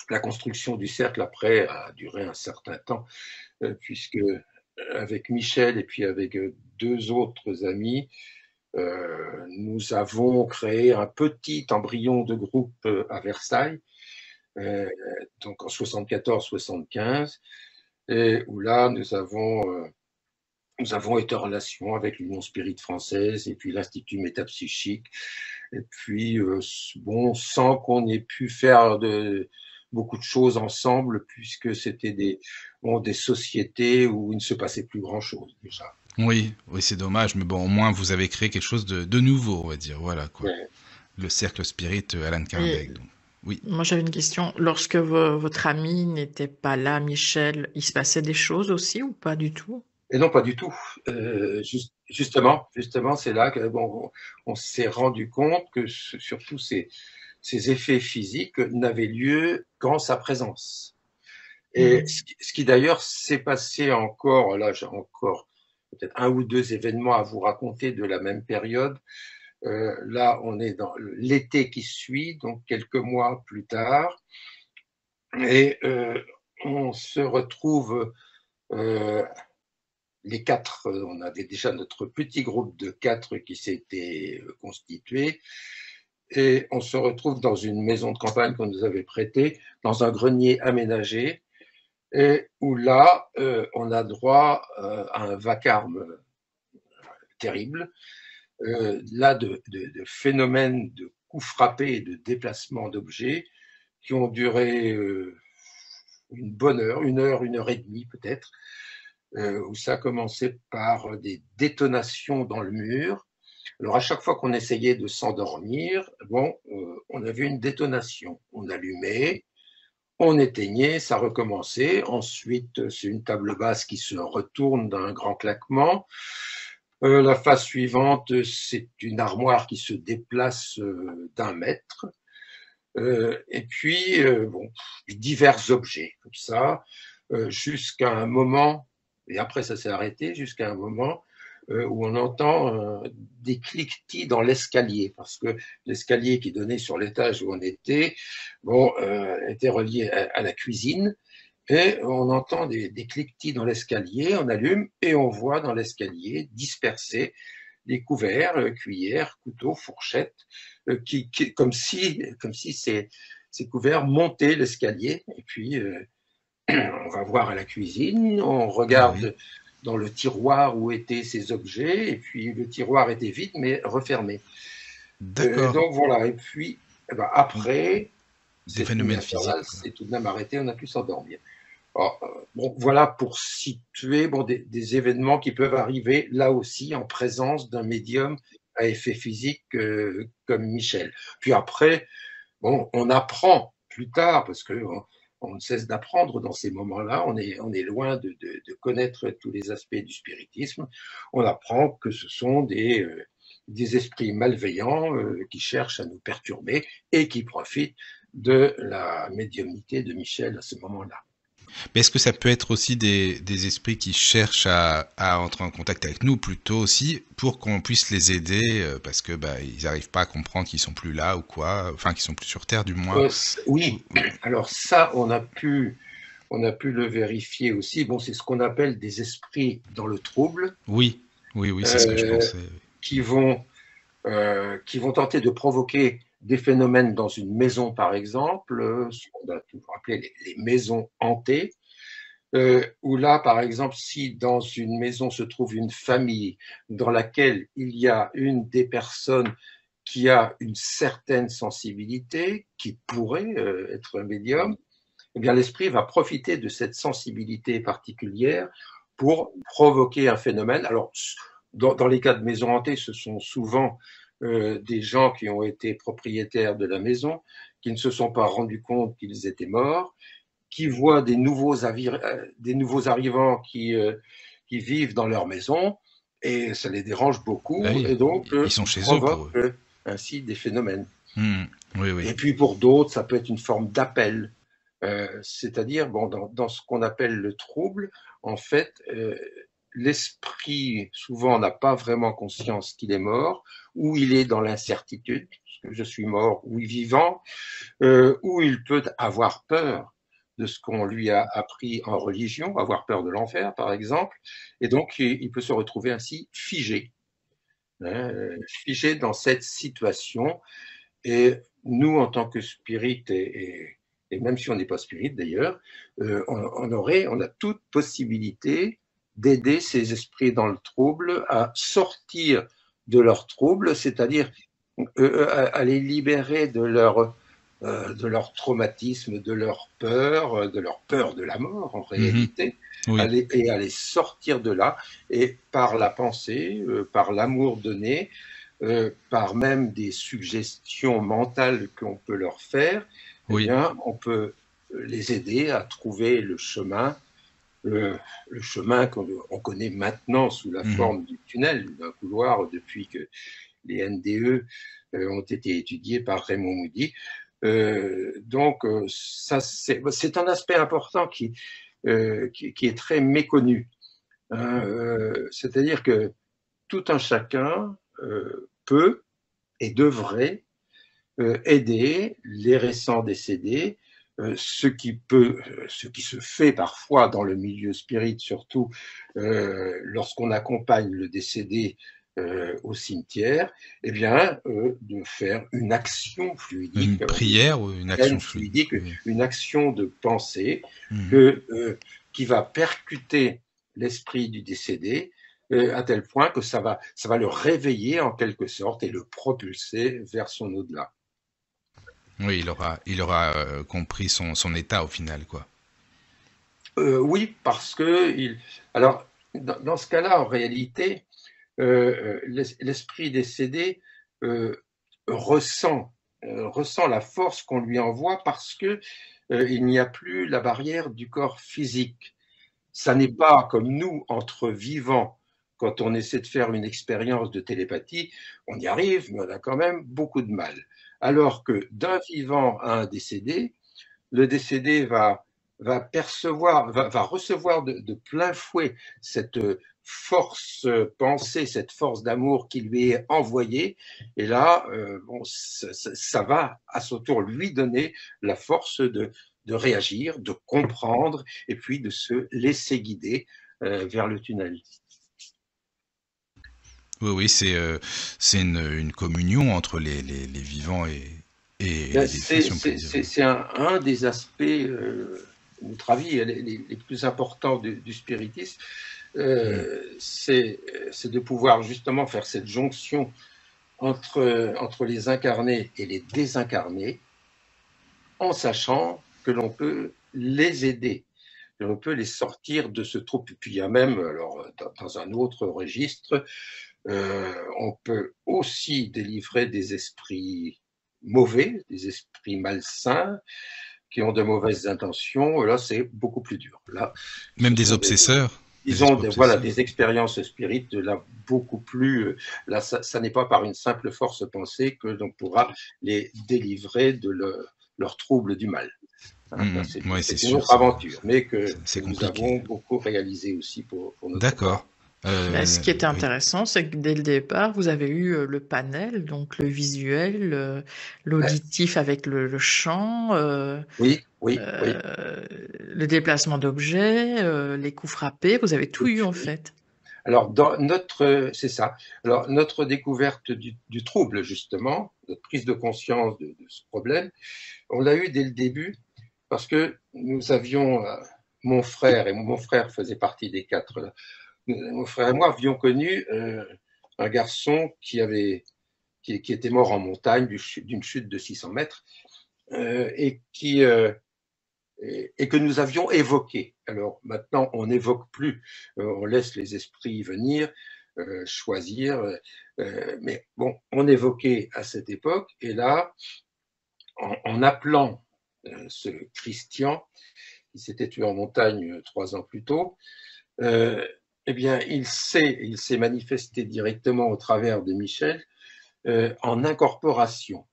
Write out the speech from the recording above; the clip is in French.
La construction du cercle, après, a duré un certain temps, puisque avec Michel et puis avec deux autres amis, nous avons créé un petit embryon de groupe à Versailles, euh, donc en 74-75, et où là, nous avons été en relation avec l'Union Spirit française et puis l'Institut métapsychique. Et puis, bon, sans qu'on ait pu faire beaucoup de choses ensemble, puisque c'était des sociétés où il ne se passait plus grand-chose déjà. Oui, oui, c'est dommage, mais bon, au moins vous avez créé quelque chose de nouveau, on va dire. Voilà quoi. Ouais. Le cercle spirit Alan Et Kardec. Donc. Oui. moi, j'avais une question. Lorsque votre ami n'était pas là, Michel, il se passait des choses aussi ou pas du tout? Et non, pas du tout. Justement, c'est là que bon, on s'est rendu compte que surtout ces effets physiques n'avaient lieu qu'en sa présence. Et Mhm. ce qui d'ailleurs s'est passé encore, là j'ai encore peut-être un ou deux événements à vous raconter de la même période. Là, on est dans l'été qui suit, donc quelques mois plus tard, et on se retrouve euh, les quatre, on avait déjà notre petit groupe de quatre qui s'était constitué, et on se retrouve dans une maison de campagne qu'on nous avait prêtée, dans un grenier aménagé, et où là, on a droit à un vacarme terrible, là de phénomènes de coups frappés et de déplacements d'objets qui ont duré une bonne heure, une heure et demie peut-être, où ça a commencé par des détonations dans le mur. Alors à chaque fois qu'on essayait de s'endormir, bon, on avait une détonation. On allumait, on éteignait, ça recommençait. Ensuite, c'est une table basse qui se retourne d'un grand claquement. La phase suivante, c'est une armoire qui se déplace d'un mètre. Et puis, bon, divers objets comme ça, jusqu'à un moment, et après ça s'est arrêté, jusqu'à un moment où on entend des cliquetis dans l'escalier, parce que l'escalier qui donnait sur l'étage où on était, bon, était relié à la cuisine, et on entend des cliquetis dans l'escalier, on allume, et on voit dans l'escalier dispersés des couverts, cuillères, couteaux, fourchettes, comme si ces couverts montaient l'escalier. Et puis, on va voir à la cuisine, on Ah oui. regarde dans le tiroir où étaient ces objets, et puis le tiroir était vide, mais refermé. D'accord. Donc voilà, et puis eh ben, Donc, après des cette nuit phénomènes physiques, infernale, quoi. c'est tout de même arrêté, on a pu s'endormir. Alors, bon, voilà pour situer bon, des événements qui peuvent arriver là aussi en présence d'un médium à effet physique comme Michel. Puis après, bon, on apprend plus tard, parce que on ne cesse d'apprendre dans ces moments-là, on est loin de connaître tous les aspects du spiritisme, on apprend que ce sont des esprits malveillants qui cherchent à nous perturber et qui profitent de la médiumnité de Michel à ce moment-là. Mais est-ce que ça peut être aussi des esprits qui cherchent à entrer en contact avec nous plutôt aussi pour qu'on puisse les aider parce que bah ils n'arrivent pas à comprendre qu'ils sont plus là ou quoi, enfin qu'ils sont plus sur Terre du moins. Oui, alors ça, on a pu le vérifier aussi. Bon, c'est ce qu'on appelle des esprits dans le trouble, Oui, oui, oui, c'est ce que je euh, pensais. qui qui vont tenter de provoquer des phénomènes dans une maison, par exemple, ce qu'on a toujours appelé les maisons hantées, où là, par exemple, si dans une maison se trouve une famille dans laquelle il y a une des personnes qui a une certaine sensibilité, qui pourrait être un médium, eh bien l'esprit va profiter de cette sensibilité particulière pour provoquer un phénomène. Alors, dans les cas de maisons hantées, ce sont souvent des gens qui ont été propriétaires de la maison, qui ne se sont pas rendus compte qu'ils étaient morts, qui voient des nouveaux arrivants qui vivent dans leur maison, et ça les dérange Bah beaucoup, oui, et donc ils sont ils chez eux pour provoquent eux. ainsi des phénomènes. Hmm. Oui, oui. Et puis pour d'autres, ça peut être une forme d'appel, c'est-à-dire bon, dans ce qu'on appelle le trouble, en fait, l'esprit, souvent, n'a pas vraiment conscience qu'il est mort, ou il est dans l'incertitude, est-ce que je suis mort ou vivant, ou il peut avoir peur de ce qu'on lui a appris en religion, avoir peur de l'enfer, par exemple, et donc il peut se retrouver ainsi figé, hein, figé dans cette situation. Et nous, en tant que spirit, et même si on n'est pas spirit d'ailleurs, on a toute possibilité d'aider ces esprits dans le trouble à sortir de leur trouble, c'est-à-dire à les libérer de leur traumatisme, de leur peur de la mort en réalité, Oui. et à les sortir de là, et par la pensée, par l'amour donné, par même des suggestions mentales qu'on peut leur faire, eh Oui. bien, on peut les aider à trouver le chemin qu'on connaît maintenant sous la forme du tunnel, d'un couloir, depuis que les NDE ont été étudiés par Raymond Moody. Donc, ça, c'est un aspect important qui est très méconnu. C'est-à-dire que tout un chacun peut et devrait aider les récents décédés, ce qui se fait parfois dans le milieu spirit, surtout lorsqu'on accompagne le décédé au cimetière, eh bien, de faire une action fluidique, Une prière ou une action fluidique. Oui. une action de pensée Mhm. qui va percuter l'esprit du décédé, à tel point que ça va le réveiller en quelque sorte et le propulser vers son au-delà. Oui, il aura compris son état au final, quoi. Oui, parce que alors dans ce cas-là, en réalité, l'esprit décédé euh, ressent ressent la force qu'on lui envoie, parce que il n'y a plus la barrière du corps physique. Ça n'est pas comme nous, entre vivants, quand on essaie de faire une expérience de télépathie, on y arrive, mais on a quand même beaucoup de mal. Alors que d'un vivant à un décédé, le décédé va percevoir, va recevoir de plein fouet cette force pensée, cette force d'amour qui lui est envoyée. Et là, bon, ça va à son tour lui donner la force de réagir, de comprendre, et puis de se laisser guider vers le tunnel. Oui, oui, c'est une communion entre les vivants et les défunts, si on peut dire. C'est un des aspects, à notre avis, les plus importants du spiritisme, c'est de pouvoir justement faire cette jonction entre les incarnés et les désincarnés, en sachant que l'on peut les aider, que l'on peut les sortir de ce trou. Puis il y a même, alors, dans un autre registre, on peut aussi délivrer des esprits mauvais, des esprits malsains, qui ont de mauvaises intentions. Là, c'est beaucoup plus dur. Là, Même ce des sont obsesseurs, des ils ont esprits voilà, obsesseurs. des expériences spirites, là, beaucoup plus. Là, ça n'est pas par une simple force pensée que l'on pourra les délivrer de leur trouble du mal. Hein, Oui, c'est c'est une sûr, autre aventure, mais que c'est nous compliqué. avons beaucoup réalisé aussi pour notre part. D'accord. Ce qui était Oui. intéressant, c'est que dès le départ, vous avez eu le panel, donc le visuel, l'auditif avec le chant, Oui, oui, oui. le déplacement d'objets, les coups frappés, vous avez tout eu en fait. Alors, c'est ça. Alors, notre découverte du trouble, justement, notre prise de conscience de ce problème, on l'a eu dès le début, parce que nous avions, mon frère, et mon frère faisait partie des quatre, là, mon frère et moi avions connu un garçon qui était mort en montagne d'une chute de 600 mètres, et et que nous avions évoqué. Alors maintenant, on n'évoque plus, on laisse les esprits venir, choisir, mais bon, on évoquait à cette époque, et là, en appelant ce Christian, qui s'était tué en montagne 3 ans plus tôt, eh bien, il s'est manifesté directement au travers de Michel, en incorporation.